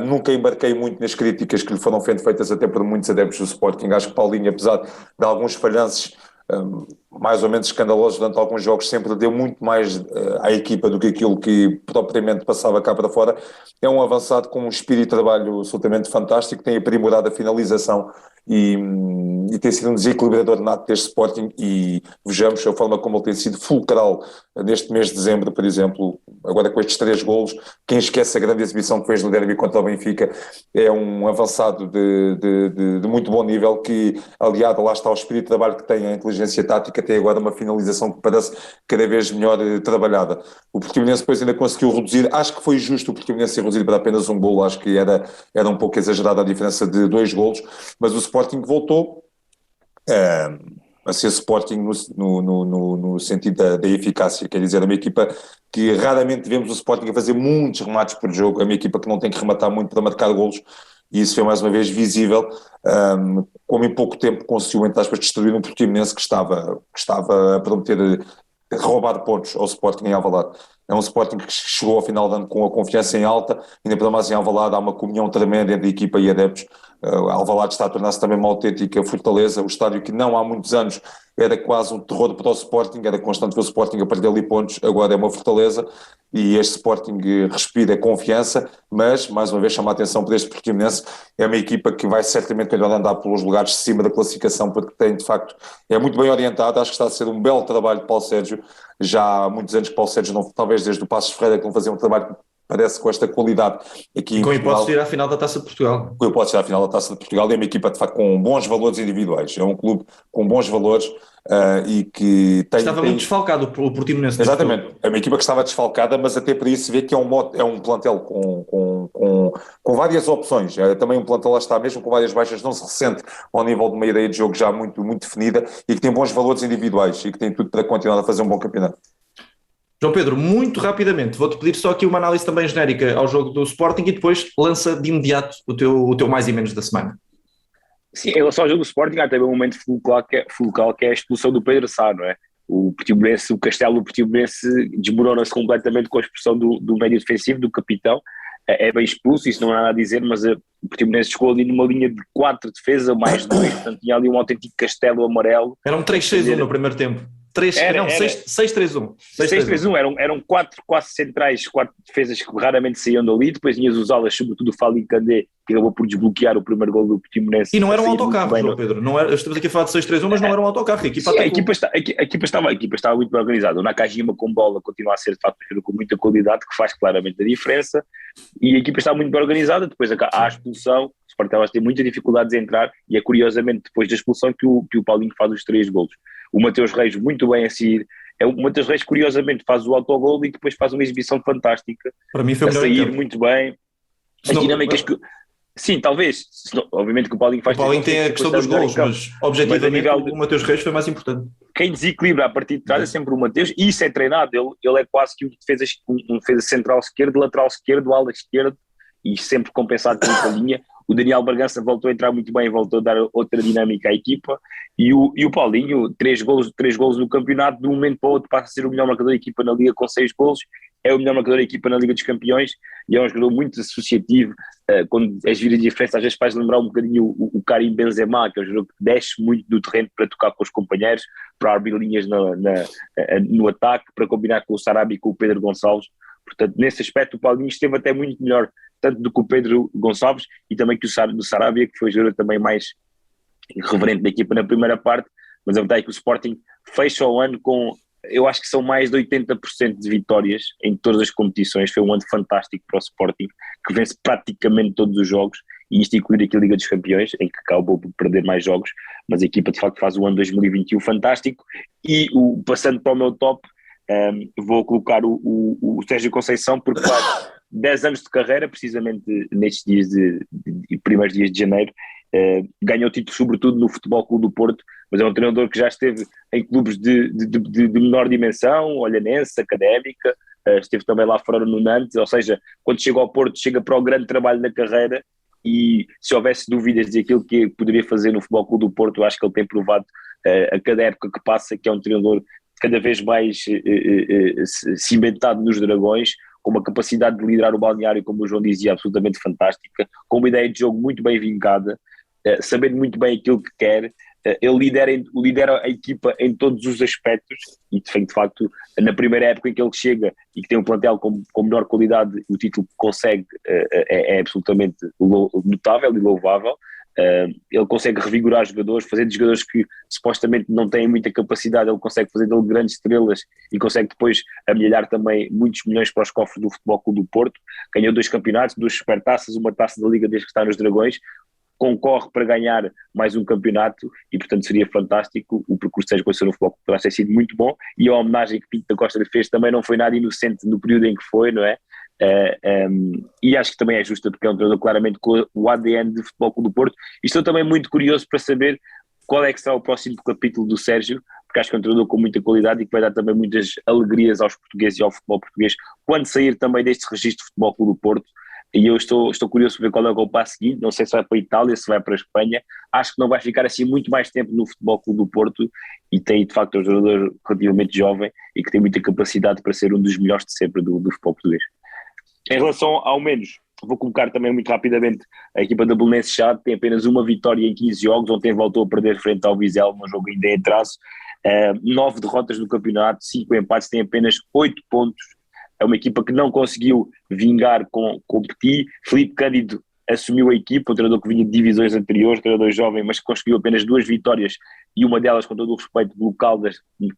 Nunca embarquei muito nas críticas que lhe foram feitas até por muitos adeptos do Sporting. Acho que Paulinho, apesar de alguns falhanços mais ou menos escandalosos durante alguns jogos, sempre deu muito mais à equipa do que aquilo que propriamente passava cá para fora. É um avançado com um espírito de trabalho absolutamente fantástico, tem aprimorado a finalização e tem sido um desequilibrador nato deste Sporting, e vejamos a forma como ele tem sido fulcral neste mês de dezembro, por exemplo, agora com estes 3 golos. Quem esquece a grande exibição que fez no derby contra o Benfica, é um avançado de muito bom nível, que aliado lá está ao espírito de trabalho que tem, a inteligência tática, tem agora uma finalização que parece cada vez melhor trabalhada. O Portimonense depois ainda conseguiu reduzir, acho que foi justo o Portimonense ser reduzido para apenas um golo, acho que era um pouco exagerada a diferença de 2 golos, mas o Sporting voltou a ser Sporting no sentido da eficácia, quer dizer, é uma equipa que raramente vemos o Sporting a fazer muitos remates por jogo, é uma equipa que não tem que rematar muito para marcar golos, e isso foi mais uma vez visível, como em pouco tempo conseguiu, entre aspas, destruir um Portimonense que estava a prometer roubar pontos ao Sporting em Alvalade. é um Sporting que chegou ao final do ano com a confiança em alta, ainda pela mais em Alvalade há uma comunhão tremenda entre equipa e adeptos. Alvalade está a tornar-se também uma autêntica fortaleza, o estádio que não há muitos anos era quase um terror para o Sporting, era constante ver o Sporting a perder ali pontos, agora é uma fortaleza, e este Sporting respira confiança, mas, mais uma vez, chama a atenção para este Portimonense, é uma equipa que vai certamente melhor andar pelos lugares de cima da classificação, porque tem, de facto, é muito bem orientado, acho que está a ser um belo trabalho de Paulo Sérgio, já há muitos anos que Paulo Sérgio, não, talvez desde o Passos Ferreira, que não fazia um trabalho parece com esta qualidade aqui em Com Portugal. hipótese de ir à final da Taça de Portugal. Com hipótese de ir à final da Taça de Portugal, é uma equipa de facto com bons valores individuais, é um clube com bons valores e que tem... Estava muito desfalcado o Portimonense. Exatamente, é uma equipa que estava desfalcada, mas até por isso se vê que é um plantel com várias opções, é também um plantel lá está mesmo com várias baixas, não se ressente ao nível de uma ideia de jogo já muito, muito definida e que tem bons valores individuais e que tem tudo para continuar a fazer um bom campeonato. João Pedro, muito rapidamente, vou-te pedir só aqui uma análise também genérica ao jogo do Sporting e depois lança de imediato o teu mais e menos da semana. Sim, em relação ao jogo do Sporting, há também um momento fulcral que é a expulsão do Pedro Sá, não é? O Castelo do Portimonense desmorona-se completamente com a expulsão do médio defensivo, do capitão, é bem expulso, isso não há nada a dizer, mas o Portimonense chegou ali numa linha de 4 defesas, mais 2, portanto tinha ali um autêntico castelo amarelo. Era um 3-6-1 no primeiro tempo. 6-3-1. 6-3-1, eram 4 quase centrais, 4 defesas que raramente saíam dali, depois tinhas os alas, sobretudo o Fali Candé, que acabou por desbloquear o primeiro gol do Portimonense. E não era um autocarro, João Pedro, não era, estamos aqui a falar de 6-3-1, mas não era um autocarro. A equipa estava muito bem organizada. O Nakajima com bola continua a ser de facto um jogador com muita qualidade, que faz claramente a diferença, e a equipa estava muito bem organizada. Depois há a expulsão, o Sporting estava a ter muitas dificuldades em entrar, e é curiosamente depois da expulsão que o Paulinho faz os 3 golos. O Mateus Reis muito bem a seguir, o Mateus Reis curiosamente faz o autogol e depois faz uma exibição fantástica. Para mim foi a sair muito bem, as dinâmicas que... Sim, talvez, obviamente que o Paulinho faz... O Paulinho tem a questão dos golos, mas objetivamente o Mateus Reis foi mais importante. Quem desequilibra a partir de trás é sempre o Mateus, e isso é treinado, ele é quase que um defesa central esquerdo, lateral esquerdo, ala esquerdo, e sempre compensado pela linha. O Daniel Bragança voltou a entrar muito bem, voltou a dar outra dinâmica à equipa, e o Paulinho, 3 golos no campeonato, de um momento para o outro passa a ser o melhor marcador da equipa na Liga com 6 golos, é o melhor marcador da equipa na Liga dos Campeões, e é um jogador muito associativo, quando as viras de diferença às vezes faz lembrar um bocadinho o Karim Benzema, que é um jogador que desce muito do terreno para tocar com os companheiros, para abrir linhas no ataque, para combinar com o Sarabia e com o Pedro Gonçalves. Portanto, nesse aspecto o Paulinho esteve até muito melhor, tanto do que o Pedro Gonçalves e também que do Sarabia, que foi o jogador também mais irreverente da equipa na primeira parte, mas a verdade é que o Sporting fecha o ano com, eu acho que são mais de 80% de vitórias em todas as competições. Foi um ano fantástico para o Sporting, que vence praticamente todos os jogos, e isto inclui aqui a Liga dos Campeões, em que acabou por perder mais jogos, mas a equipa de facto faz o ano 2021 fantástico. E passando para o meu top, vou colocar o Sérgio Conceição, porque faz 10 anos de carreira, precisamente nestes dias primeiros dias de janeiro, ganhou título sobretudo no Futebol Clube do Porto, mas é um treinador que já esteve em clubes de menor dimensão, Olhanense, Académica, esteve também lá fora no Nantes, ou seja, quando chega ao Porto chega para o grande trabalho da carreira, e se houvesse dúvidas daquilo que poderia fazer no Futebol Clube do Porto, eu acho que ele tem provado a cada época que passa que é um treinador cada vez mais cimentado nos Dragões, com uma capacidade de liderar o balneário, como o João dizia, absolutamente fantástica, com uma ideia de jogo muito bem vincada, sabendo muito bem aquilo que quer. Ele lidera a equipa em todos os aspectos, e de facto na primeira época em que ele chega e que tem um plantel com melhor qualidade, o título que consegue é absolutamente notável e louvável. Ele consegue revigorar jogadores, fazer de jogadores que supostamente não têm muita capacidade, ele consegue fazer dele grandes estrelas e consegue depois amelhar também muitos milhões para os cofres do Futebol Clube do Porto. Ganhou 2 campeonatos, 2 supertaças, uma taça da Liga desde que está nos Dragões, concorre para ganhar mais um campeonato e portanto seria fantástico. O percurso de Sérgio Conceição no Futebol Clube ter sido muito bom, e a homenagem que Pinto da Costa lhe fez também não foi nada inocente no período em que foi, não é? E acho que também é justa, porque é um treinador claramente com o ADN de Futebol Clube do Porto, e estou também muito curioso para saber qual é que será o próximo capítulo do Sérgio, porque acho que é um treinador com muita qualidade e que vai dar também muitas alegrias aos portugueses e ao futebol português, quando sair também deste registro de Futebol Clube do Porto. e eu estou curioso para ver qual é o passo seguinte. Não sei se vai para a Itália, se vai para a Espanha. Acho que não vai ficar assim muito mais tempo no Futebol Clube do Porto, e tem de facto um jogador relativamente jovem e que tem muita capacidade para ser um dos melhores de sempre do futebol português. Em relação ao menos, vou colocar também muito rapidamente a equipa da Belenenses Chade, tem apenas uma vitória em 15 jogos, ontem voltou a perder frente ao Vizela, num jogo ainda em atraso, 9 derrotas no campeonato, 5 empates, tem apenas 8 pontos, é uma equipa que não conseguiu vingar com Petit. Filipe Cândido assumiu a equipa, um treinador que vinha de divisões anteriores, um treinador jovem, mas que conseguiu apenas 2 vitórias, e uma delas, com todo o respeito, local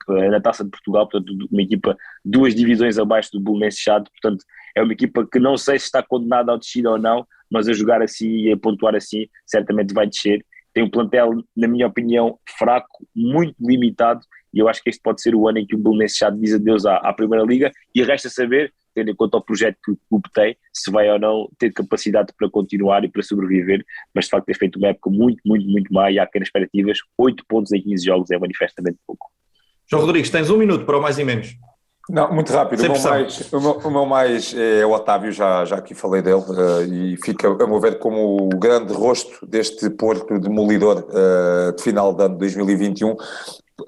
na Taça de Portugal, portanto uma equipa 2 divisões abaixo do Belenenses Chade. Portanto é uma equipa que não sei se está condenada ao descida ou não, mas a jogar assim e a pontuar assim certamente vai descer. Tem um plantel, na minha opinião, fraco, muito limitado, e eu acho que este pode ser o ano em que o Belenenses Chade diz adeus à Primeira Liga, e resta saber, tendo em conta o projeto que o clube tem, se vai ou não ter capacidade para continuar e para sobreviver, mas de facto tem feito uma época muito, muito, muito má, e há pequenas expectativas. 8 pontos em 15 jogos é manifestamente pouco. João Rodrigues, tens 1 minuto para o mais e menos. Não, muito rápido. O meu mais é o Otávio, já aqui falei dele, e fica, a meu ver, como o grande rosto deste Porto demolidor de final de ano de 2021.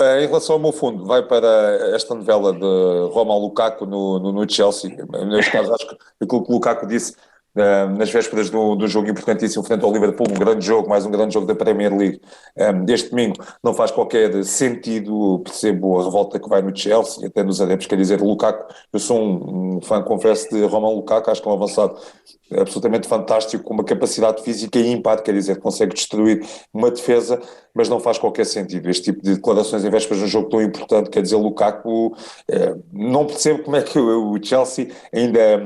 Em relação ao meu fundo, vai para esta novela de Romelu Lukaku no Chelsea. Neste caso, acho que aquilo que o Lukaku disse nas vésperas do jogo importantíssimo frente ao Liverpool, um grande jogo, mais um grande jogo da Premier League, este domingo, não faz qualquer sentido. Percebo a revolta que vai no Chelsea, até nos adeptos, quer dizer, Lukaku. Eu sou um fã, confesso, de Romelu Lukaku, acho que é um avançado absolutamente fantástico, com uma capacidade física ímpar, quer dizer, consegue destruir uma defesa, mas não faz qualquer sentido este tipo de declarações em vésperas de um jogo tão importante. Quer dizer, Lukaku, não percebo como é que o Chelsea ainda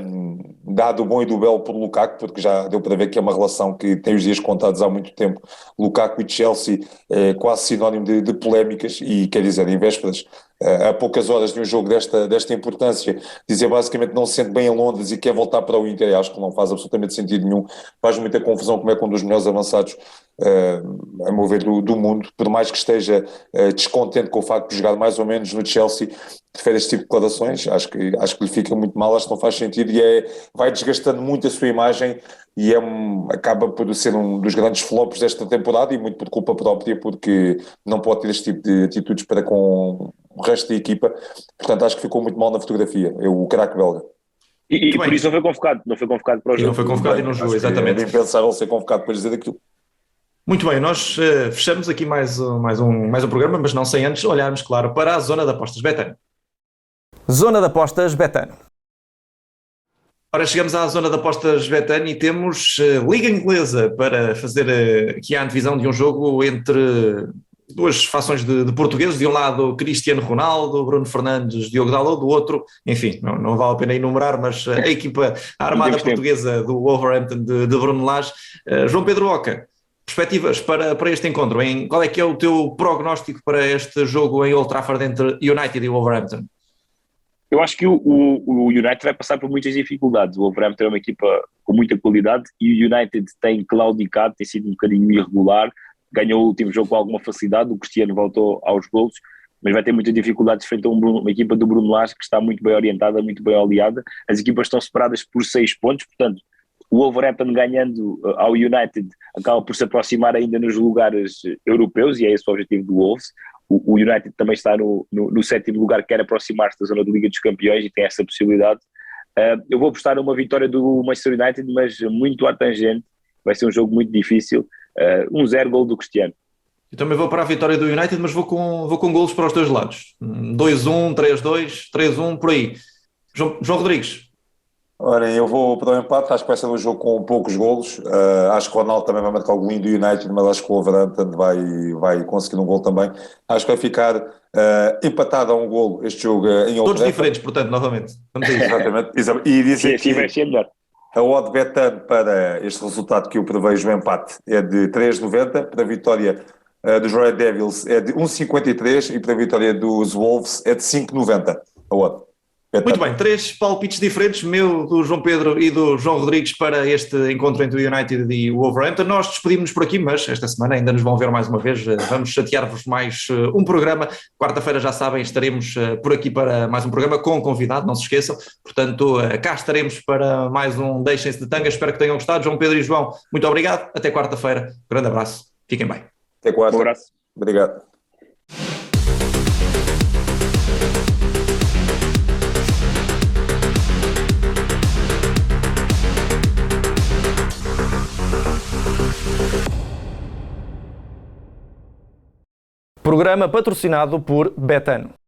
dá do bom e do belo por Lukaku, porque já deu para ver que é uma relação que tem os dias contados há muito tempo. Lukaku e Chelsea é quase sinónimo de polémicas, e quer dizer, em vésperas, a poucas horas de um jogo desta importância, dizer basicamente não se sente bem em Londres e quer voltar para o Inter, acho que não faz absolutamente sentido nenhum. Faz muita confusão como é que um dos melhores avançados, a meu ver, do mundo, por mais que esteja descontente com o facto de jogar mais ou menos no Chelsea, prefere este tipo de declarações. Acho que lhe fica muito mal, acho que não faz sentido, e vai desgastando muito a sua imagem, e acaba por ser um dos grandes flops desta temporada, e muito por culpa própria, porque não pode ter este tipo de atitudes para com o resto da equipa. Portanto, acho que ficou muito mal na fotografia, o craque belga. E por isso não foi convocado para o jogo. Não foi convocado e não jogou, exatamente. É impensável ser convocado para dizer aquilo. Muito bem, nós fechamos aqui mais um programa, mas não sem antes olharmos, claro, para a Zona de Apostas Betano. Zona de Apostas Betano. Ora, chegamos à Zona de Apostas Betano e temos Liga Inglesa para fazer aqui a antevisão de um jogo entre duas fações de portugueses. De um lado, Cristiano Ronaldo, Bruno Fernandes, Diogo Dalot. Do outro, enfim, não vale a pena enumerar, mas a equipa armada portuguesa do Wolverhampton de Bruno Lage. João Pedro Oca, perspectivas para este encontro? Qual é que é o teu prognóstico para este jogo em Old Trafford entre United e Wolverhampton? Eu acho que o United vai passar por muitas dificuldades. O Wolverhampton é uma equipa com muita qualidade, e o United tem claudicado, tem sido um bocadinho irregular. Ganhou o último jogo com alguma facilidade, o Cristiano voltou aos golos, mas vai ter muitas dificuldades frente a uma equipa do Bruno Lage que está muito bem orientada, muito bem oleada. As equipas estão separadas por 6 pontos, portanto o Wolverhampton ganhando ao United acaba por se aproximar ainda nos lugares europeus, e é esse o objetivo do Wolves. O United também está no 7º lugar, quer aproximar-se da zona da Liga dos Campeões e tem essa possibilidade. Eu vou apostar numa vitória do Manchester United, mas muito à tangente. Vai ser um jogo muito difícil. 1-0 gol do Cristiano. Eu também vou para a vitória do United, mas vou com golos para os dois lados. 2-1, 3-2, 3-1, por aí. João Rodrigues. Ora, eu vou para o empate. Acho que vai ser um jogo com poucos golos. Acho que o Ronaldo também vai marcar o golinho do United, mas acho que o Wolverhampton vai conseguir um gol também. Acho que vai ficar empatado a um golo este jogo em Old Trafford. Todos diferentes, portanto, novamente. Vamos a isso. Exatamente. E dizer que vai ser melhor. A odd betano para este resultado que eu prevejo o empate é de 3,90, para a vitória dos Red Devils é de 1,53 e para a vitória dos Wolves é de 5,90 a odd. Muito bem, 3 palpites diferentes, meu, do João Pedro e do João Rodrigues para este encontro entre o United e o Wolverhampton. Nós despedimos-nos por aqui, mas esta semana ainda nos vão ver mais uma vez. Vamos chatear-vos mais um programa. Quarta-feira, já sabem, estaremos por aqui para mais um programa com um convidado, não se esqueçam. Portanto, cá estaremos para mais um Deixem-se de Tanga. Espero que tenham gostado. João Pedro e João, muito obrigado. Até quarta-feira. Grande abraço. Fiquem bem. Até quarta. Um abraço. Obrigado. Programa patrocinado por Betano.